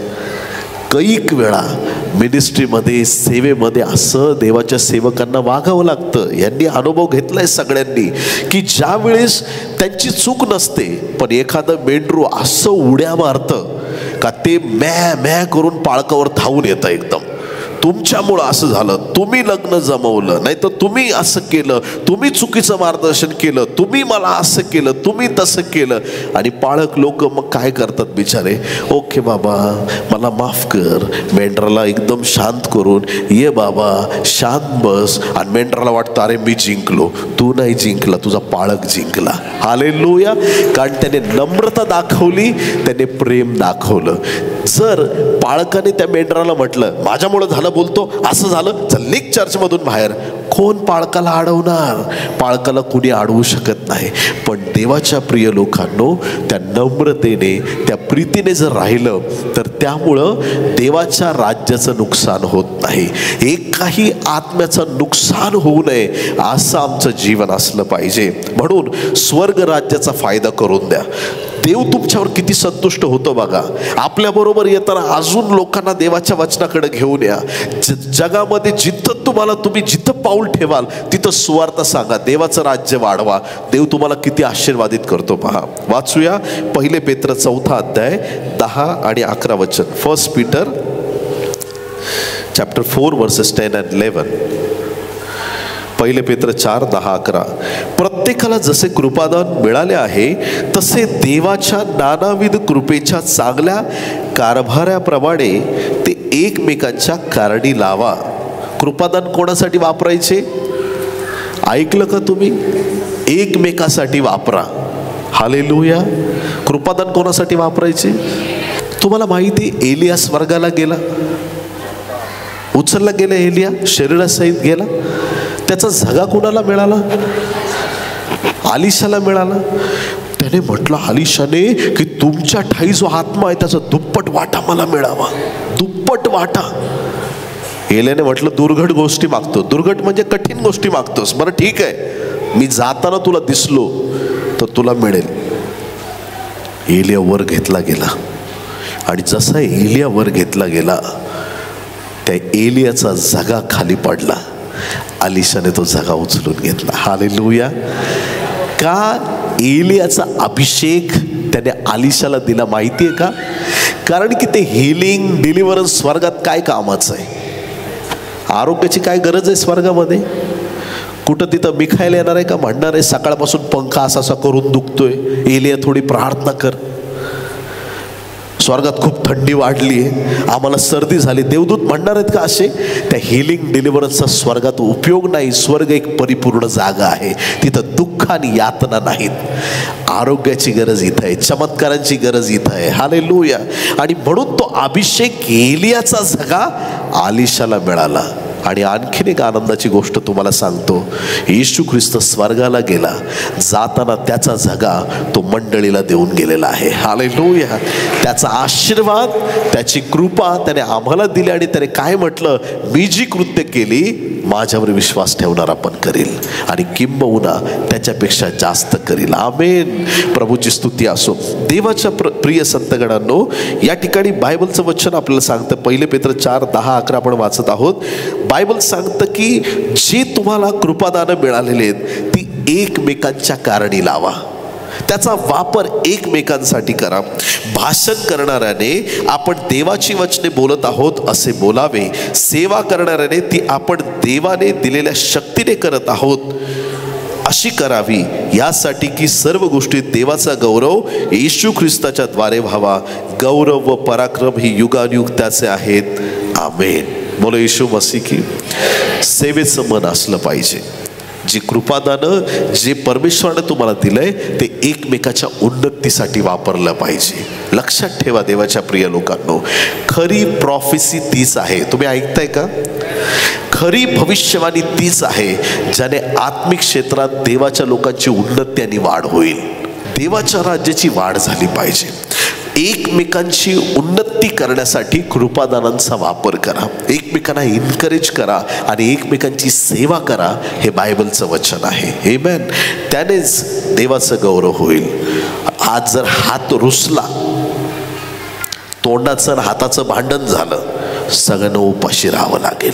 [SPEAKER 1] कैक वेळा मिनिस्ट्रीमध्ये, सेवेमध्ये असं देवाच्या सेवकांना वागावं लागतं. यांनी अनुभव घेतलाय सगळ्यांनी की ज्या वेळेस त्यांची चूक नसते, पण एखादं मेंढरू असं उड्या मारतं का ते मॅ मॅ करून पाळकावर धावून येतं. एकदम तुमच्यामुळं असं झालं, तुम्ही लग्न जमवलं, नाही तर तुम्ही असं केलं, तुम्ही चुकीचं मार्गदर्शन केलं, तुम्ही मला असं केलं, तुम्ही तसं केलं. आणि पाळक लोक मग काय करतात बिचारे, ओके बाबा मला माफ कर. मेंढराला एकदम शांत करून, ये बाबा शांत बस. आणि मेंढराला वाटतं अरे मी जिंकलो. तू नाही जिंकला, तुझा पाळक जिंकला. हालेलुया. कारण त्याने नम्रता दाखवली, त्याने प्रेम दाखवलं. जर पाळकाने त्या मेंढराला म्हटलं माझ्यामुळं झालं बोलतो, असं झालं, चल निघ चर्चमधून बाहेर, कोण पाळकाला अडवणार? पाळकाला कुणी अडवू शकत नाही. पण देवाच्या प्रिय लोकांनो, त्या नम्रतेने, त्या प्रीतीने जर राहिलं तर त्यामुळं देवाच्या राज्याचं नुकसान होत नाही. एकाही आत्म्याचं नुकसान होऊ नये असं आमचं जीवन असलं पाहिजे. म्हणून स्वर्ग राज्याचा फायदा करून द्या. देव तुमच्यावर किती संतुष्ट होतो बघा. आपल्याबरोबर येताना अजून लोकांना देवाच्या वचनाकडे घेऊन या. जगामध्ये जिथं तुम्ही जिथं पाऊल ठेवाल तिथं सुवार्ता सांगा, देवाचं राज्य वाढवा. देव तुम्हाला किती आशीर्वादित करतो पहा. वाचूया 1 पेत्र 4 अध्याय 10 आणि 11 वचन. 1 Peter chapter 4 verses 10 and 11. 1 पेत्र 4, 10, 11. प्रत्येकाला जसे कृपादान मिळाले आहे तसे देवाच्या नानाविध कृपेच्या चांगल्या कारभाराप्रमाणे ते एकमेकांच्या कारणी लावा. कृपादान कोणासाठी वापरायचे? ऐकलं का तुम्ही? एकमेकासाठी वापरा. हालेलुया. कृपादान कोणासाठी वापरायचे? तुम्हाला माहिती आहे एलिया स्वर्गाला गेला, उचलला गेला. एलिया शरीरासहित गेला. त्याचा झगा कोणाला मिळाला? आलिशाला मिळाला. त्याने म्हटलं आलिशाने की तुमच्या ठाई जो आत्मा आहे त्याचा दुप्पट वाटा मला मिळावा, दुप्पट वाटा. एलियाने म्हटलं दुर्घट गोष्टी मागतो. दुर्घट म्हणजे कठीण गोष्टी मागतोस, बरं ठीक आहे, मी जाताना तुला दिसलो तर तुला मिळेल. एलिया वर घेतला गेला आणि जसा एलिया वर घेतला गेला त्या एलियाचा झगा खाली पडला. आलिशाने तो झगा उचलून घेतला. हालेलुया. का? एलियाचा अभिषेक त्याने आलिशाला दिला माहिती आहे का? कारण की ते हिलिंग, डिलिव्हरन्स स्वर्गात काय कामाचं आहे? आरोग्याची काय गरज आहे स्वर्गामध्ये? कुठं तिथं मिखायला येणार आहे का? म्हणणार आहे सकाळपासून पंखा असा असा करून दुखतोय, एलिया थोडी प्रार्थना कर. स्वर्गात खूप थंडी वाढली आहे, आम्हाला सर्दी झाली, देवदूत म्हणणार आहेत का असे? त्या हिलिंग डिलिव्हरन्सचा स्वर्गात उपयोग नाही. स्वर्ग एक परिपूर्ण जागा आहे, तिथं दुःख आणि यातना नाहीत. आरोग्याची गरज इथं आहे, चमत्कारांची गरज इथं आहे. हालेलुया. आणि म्हणून तो अभिषेक एलियाचा झगा आलिशाला मिळाला. आणि आणखीन एक आनंदाची गोष्ट तुम्हाला सांगतो, येशू ख्रिस्त स्वर्गाला गेला, जाताना त्याचा झगा तो मंडळीला देऊन गेलेला आहे. हालेलुया. त्याचा आशीर्वाद, त्याची कृपा त्याने आम्हाला दिली. आणि त्याने काय म्हटलं? मी जी कृत्य केली माझ्यावर विश्वास ठेवणारा पण करेल आणि किंबहुना त्याच्यापेक्षा जास्त करेल. आमेन. प्रभूची स्तुती असो. देवाच्या प्रिय संतगणांनो, या ठिकाणी बायबलचं वचन आपल्याला सांगतं, 1 पेत्र 4, 10, 11 आपण वाचत आहोत. बायबल सांगतं की जे तुम्हाला कृपादानं मिळालेले आहेत ती एकमेकांच्या कारणी लावा. त्याचा वापर एकमेकांसाठी करा. भाषण करणाऱ्याने आपण देवाची वचने बोलत आहोत असे बोलावे. सेवा करणाऱ्याने ती आपण देवाने दिलेल्या शक्तीने करत आहोत अशी करावी, यासाठी की सर्व गोष्टीत देवाचा गौरव येशू ख्रिस्ताच्या द्वारे व्हावा. गौरव व पराक्रम ही युगानुयुग त्याचे आहेत. आमेन. बोलो येशू मसीह की. सेवेचं मन असलं पाहिजे. जी कृपादानं जे परमेश्वराने तुम्हाला दिलंय ते एकमेकाच्या उन्नतीसाठी वापरलं पाहिजे. लक्षात ठेवा देवाच्या प्रिय लोकांनो, खरी प्रॉफेसी तीच आहे. तुम्ही ऐकताय का? खरी भविष्यवाणी तीच आहे ज्याने आत्मिक क्षेत्रात देवाच्या लोकांची उन्नती आणि वाढ होईल. देवाच्या राज्याची वाढ झाली पाहिजे. एकमेकांची उन्नती करण्यासाठी कृपादानांचा वापर करा, एकमेकांना इन्करेज करा आणि एकमेकांची सेवा करा. हे बायबलचं वचन आहे. आमेन. त्यानेच देवाचं गौरव होईल. आज जर हात रुसला तोंडाचं आणि हाताचं भांडण झालं, सगळ्यांना उपाशी राहावं लागेल,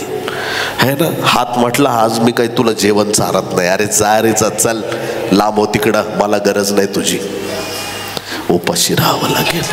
[SPEAKER 1] है ना. हात म्हटला आज मी काही तुला जेवण चारत नाही, अरे जा रे जा, चल लांब हो तिकडं, मला गरज नाही तुझी, उपाशी राहावं लागेल.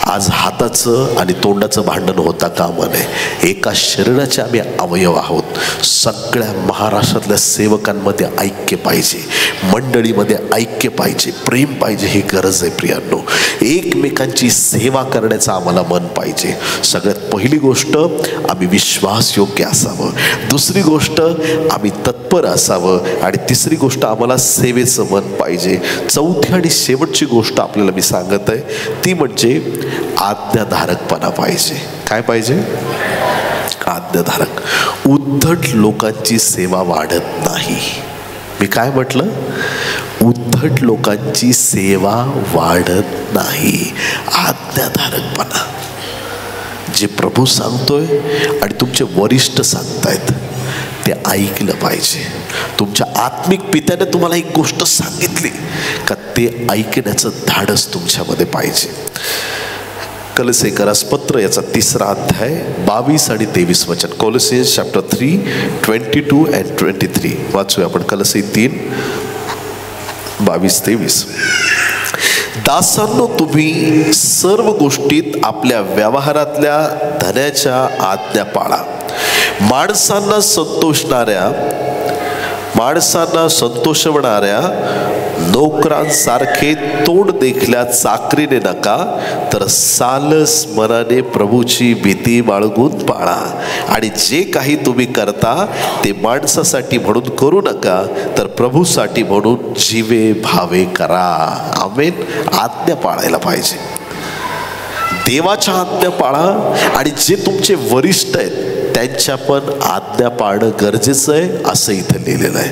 [SPEAKER 1] आज हाताचं आणि तोंडाचं भांडण होता कामा नये. एका शरीराचे आम्ही अवयव आहोत. सगळ्या महाराष्ट्रातल्या सेवकांमध्ये ऐक्य पाहिजे, मंडळीमध्ये ऐक्य पाहिजे, प्रेम पाहिजे, ही गरज आहे प्रियांनो. एकमेकांची सेवा करण्याचं आम्हाला मन पाहिजे. सगळ्यात पहिली गोष्ट आम्ही विश्वासयोग्य असावं, दुसरी गोष्ट आम्ही तत्पर असावं, आणि तिसरी गोष्ट आम्हाला सेवेचं मन पाहिजे. चौथी आणि शेवटची गोष्ट आपल्याला मी सांगत आहे ती म्हणजे आज्ञाधारकपणा पाहिजे. काय पाहिजे? आज्ञाधारक. उद्धट लोकांची सेवा वाढत नाही. मी काय म्हटलं? उद्धट लोकांची सेवा वाढत नाही. आज्ञाधारकपणा. जे प्रभू सांगतोय आणि तुमचे वरिष्ठ सांगतायत ते ऐकलं पाहिजे. तुमच्या आत्मिक पित्याने तुम्हाला एक गोष्ट सांगितली का ते ऐकण्याचं धाडस तुमच्यामध्ये पाहिजे. कलसेकरास पत्र याचा 3रा अध्याय 22 आणि 23 वचन. कोलोसियन्स चॅप्टर 3 22 and 23 वाचूया आपण. कलसे 3 22-23. दासांनो, तुम्ही सर्व गोष्टीत आपल्या व्यवहारातल्या धन्याच्या आज्ञा पाळा. माणसांना संतोषवणाऱ्या नोकरांसारखे तोंड देखल्या चाकरीने नका, तर सालस मनाने प्रभूची भीती बाळगून पाळा. आणि जे काही तुम्ही करता ते माणसासाठी म्हणून करू नका, तर प्रभूसाठी म्हणून जीवे भावे करा. आमेन. आज्ञा पाळायला पाहिजे. देवाच्या आज्ञा पाळा, आणि जे तुमचे वरिष्ठ आहेत त्यांच्या पण आज्ञा पाळणं गरजेचं आहे असं इथं लिहिलेलं आहे.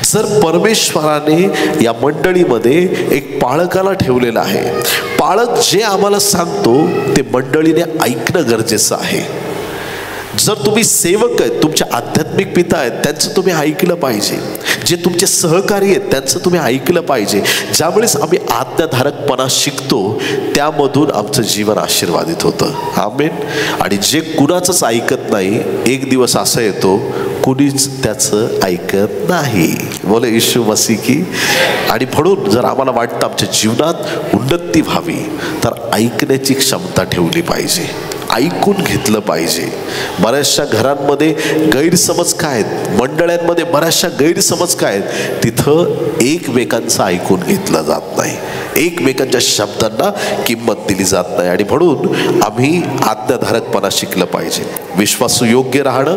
[SPEAKER 1] जर परमेश्वराने या मंडळीमध्ये एक पाळकाला ठेवलेला आहे, पाळक जे आम्हाला सांगतो ते मंडळीने ऐकणं गरजेचं आहे. जर तुम्ही सेवक आहेत, तुमचे आध्यात्मिक पिता आहेत, त्यांचं तुम्ही ऐकलं पाहिजे. जे तुमचे सहकारी आहेत त्यांचं तुम्ही ऐकलं पाहिजे. ज्यावेळेस आम्ही आज्ञाधारकपणा शिकतो त्यामधून आमचं जीवन आशीर्वादित होतं. आमेन. आणि जे कुणाचंच ऐकत नाही, एक दिवस असा येतो कुणीच त्याचं ऐकत नाही. बोले येशू मसीह की. आणि म्हणून जर आम्हाला वाटतं आमच्या जीवनात उन्नती व्हावी तर ऐकण्याची क्षमता ठेवली पाहिजे, ऐकून घेतलं पाहिजे. बऱ्याचशा घरांमध्ये गैरसमज काय आहेत, मंडळांमध्ये बऱ्याचशा गैरसमज काय आहेत, तिथं एकमेकांचं ऐकून घेतलं जात नाही, एकमेकांच्या शब्दांना किंमत दिली जात नाही. आणि म्हणून आम्ही आज्ञाधारकपणा शिकलं पाहिजे. विश्वासू योग्य राहणं,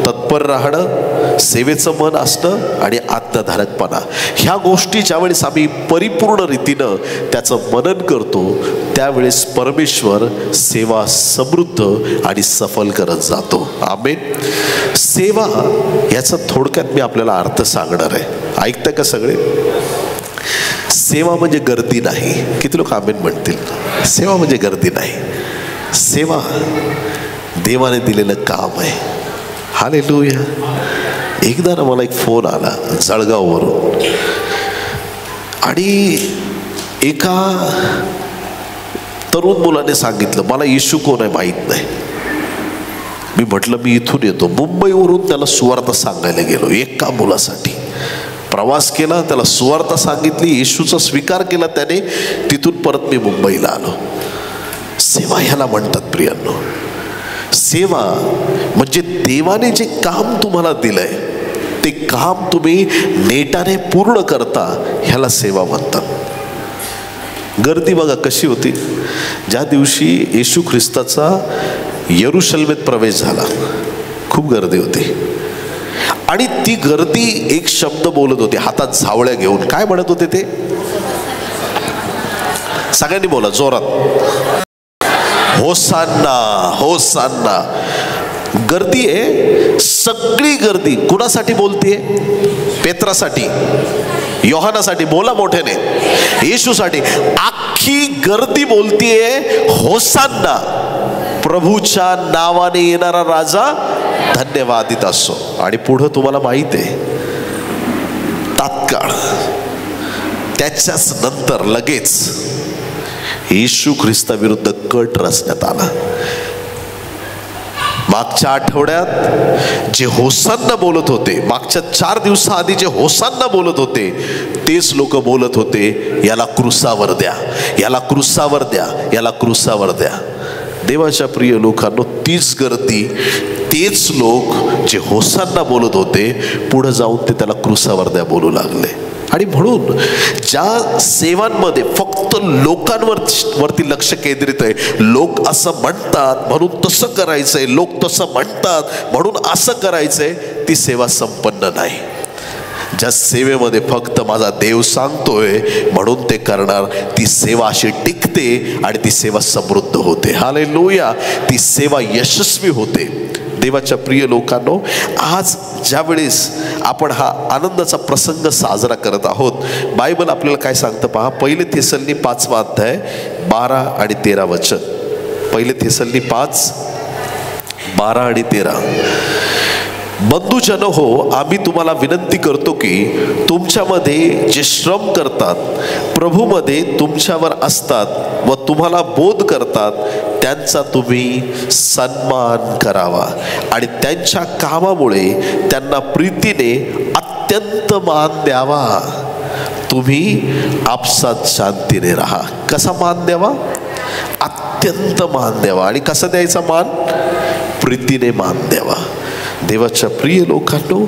[SPEAKER 1] तत्पर राहणं, सेवेचं मन असणं आणि आज्ञाधारकपणा, ह्या गोष्टी ज्यावेळेस आम्ही परिपूर्ण रीतीनं त्याचं मनन करतो त्यावेळेस परमेश्वर सेवा समृद्ध आणि सफल करत जातो. आमेन. सेवा याचा थोडक्यात मी आपल्याला अर्थ सांगणार आहे. ऐकताय का सगळे? सेवा म्हणजे गर्दी नाही. किती लोक आमेन म्हणतील? सेवा म्हणजे गर्दी नाही. सेवा देवाने दिलेलं काम आहे. हालेलुया. एकदा ना मला एक फोन आला जळगाववरून, आणि एका तरुण मुलाने सांगितलं मला येशू कोण आहे माहीत नाही. मी म्हटलं मी इथून येतो. मुंबईवरून त्याला सुवार्ता सांगायला गेलो. एका मुलासाठी प्रवास केला, त्याला सुवार्ता सांगितली, येशूचा स्वीकार केला त्याने. तिथून परत मी मुंबईला आलो. सेवा ह्याला म्हणतात प्रियांनो. सेवा म्हणजे देवाने जे काम तुम्हाला दिलंय ते काम तुम्ही नेटाने पूर्ण करता, ह्याला सेवा म्हणतात. गर्दी बघा कशी होती. ज्या दिवशी येशू ख्रिस्ताचा यरुशलेमेत प्रवेश झाला खूप गर्दी होती, आणि ती गर्दी एक शब्द बोलत होते हातात झावळ्या घेऊन. काय म्हणत होते ते? सगळ्यांनी बोला जोरात. होसान्ना, होसान्ना. गर्दी आहे, सगळी गर्दी. कुणासाठी बोलतीये? पेत्रासाठी, योहानासाठी. बोला मोठ्याने. येशूसाठी. अख्खी गर्दी बोलतीये होसान्ना, प्रभूच्या नावाने येणारा राजा धन्यवादित असो. आणि पुढं तुम्हाला माहित आहे तात्काळ त्याच्याच नंतर लगेच येशू ख्रिस्ताविरुद्ध कट रचण्यात आला. मागच्या आठवड्यात जे होसान्ना बोलत होते, मागच्या 4 दिवसाआधी जे होसान्ना बोलत होते, तेच लोक बोलत होते याला क्रूसावर द्या, याला क्रूसावर द्या, याला क्रूसावर द्या. देवाच्या प्रिय लोकांनो, तीच गर्दी, तेच लोक जे होसान्ना बोलत होते, पुढे जाऊन ते त्याला क्रूसावर द्या बोलू लागले. आणि म्हणून ज्या सेवांमध्ये फक्त लोकांवरती लक्ष केंद्रित आहे, लोक असं म्हणतात म्हणून तसं करायचंय, लोक तसं म्हणतात म्हणून असं करायचंय, ती सेवा संपन्न नाही. ज्या सेवेमध्ये फक्त माझा देव सांगतोय म्हणून ते करणार, ती सेवा अशी टिकते आणि ती सेवा समृद्ध होते. हालेलुया. ती सेवा यशस्वी होते. देवाच्या प्रिय लोकांनो, आज ज्यावेळेस आपण हा आनंदाचा प्रसंग साजरा करत आहोत, बायबल आपल्याला काय सांगतं पहा. 1 थेसलनी 5वा अध्याय 12 आणि 13 वचन. 1 थेसलनी 5, 12 आणि 13. बंधुजन हो, आम्ही तुम्हाला विनंती करतो की तुमच्यामध्ये जे श्रम करतात, प्रभूमध्ये तुमच्यावर असतात व तुम्हाला बोध करतात, त्यांचा तुम्ही सन्मान करावा आणि त्यांच्या कामामुळे त्यांना प्रीतीने अत्यंत मान द्यावा. तुम्ही आपसात शांतीने राहा. कसा मान द्यावा? अत्यंत मान द्यावा. आणि कसा द्यायचा मान? प्रीतीने मान द्यावा. देवाच्या प्रिय लोकांनो,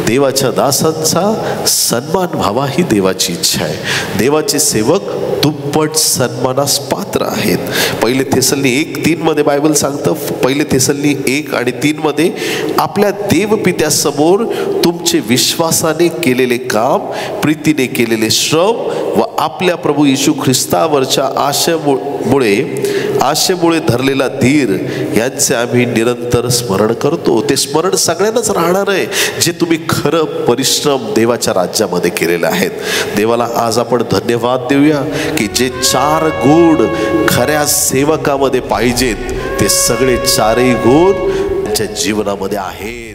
[SPEAKER 1] देवाच्या दासांचा सन्मान व्हावा ही देवाची इच्छा आहे. देवाचे सेवक दुप्पट सन्मानास पात्र आहेत. 1 थेसलनी 1:3 मध्ये बायबल सांगतं, 1 थेसलनी 1 आणि 3 मध्ये, आपल्या देवपित्यासमोर तुमचे विश्वासाने केलेले काम, प्रीतीने केलेले श्रम व आपल्या प्रभू येशू ख्रिस्तावरच्या आशेमुळे धरलेला धीर यांचे आम्ही निरंतर स्मरण करतो. ते स्मरण सगळ्यांनाच राहणार आहे, जे तुम्ही खरं परिश्रम देवाच्या राज्यामध्ये केलेले आहेत. देवाला आज आपण धन्यवाद देऊया की जे 4 गुण खऱ्या सेवकामध्ये पाहिजेत, ते सगळे 4ही गुण त्यांच्या जीवनामध्ये आहेत.